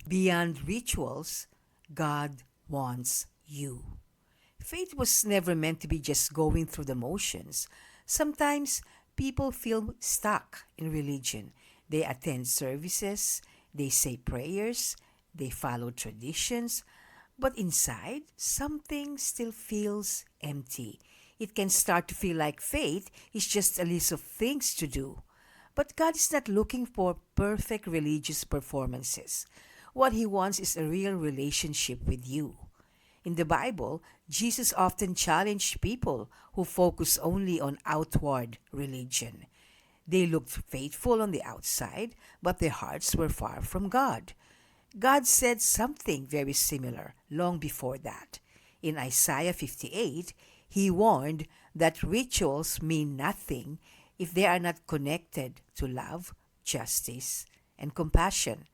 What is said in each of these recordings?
Beyond rituals, God wants you. Faith was never meant to be just going through the motions. Sometimes people feel stuck in religion. They attend services, they say prayers, they follow traditions, but inside, something still feels empty. It can start to feel like faith is just a list of things to do. But God is not looking for perfect religious performances. What He wants is a real relationship with you. In the Bible, Jesus often challenged people who focus only on outward religion. They looked faithful on the outside, but their hearts were far from God. God said something very similar long before that. In Isaiah 58, He warned that rituals mean nothing if they are not connected to love, justice, and compassion.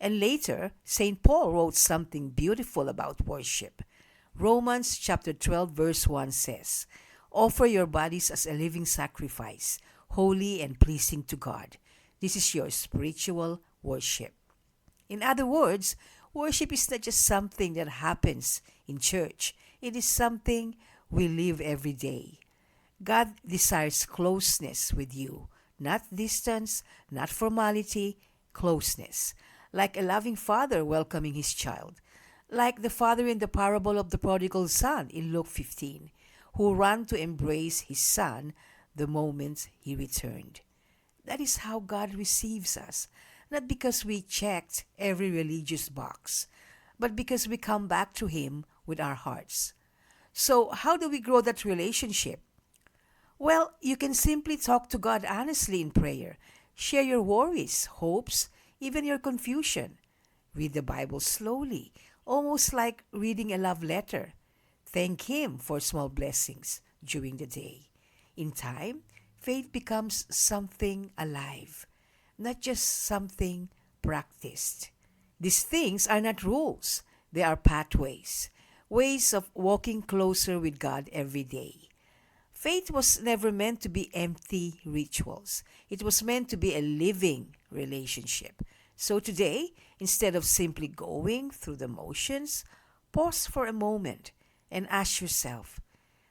And later, St. Paul wrote something beautiful about worship. Romans chapter 12 verse 1 says, "Offer your bodies as a living sacrifice, holy and pleasing to God. This is your spiritual worship." In other words, worship is not just something that happens in church. It is something we live every day. God desires closeness with you, not distance, not formality, closeness. Like a loving father welcoming his child. Like the father in the parable of the prodigal son in Luke 15, who ran to embrace his son the moment he returned. That is how God receives us, not because we checked every religious box, but because we come back to Him with our hearts. So, how do we grow that relationship? Well, you can simply talk to God honestly in prayer. Share your worries, hopes, even your confusion. Read the Bible slowly, almost like reading a love letter. Thank Him for small blessings during the day. In time, faith becomes something alive, not just something practiced. These things are not rules, they are pathways, ways of walking closer with God every day. Faith was never meant to be empty rituals. It was meant to be a living relationship. So today, instead of simply going through the motions, pause for a moment and ask yourself,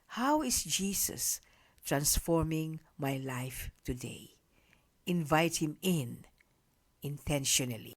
how is Jesus transforming my life today? Invite Him in intentionally.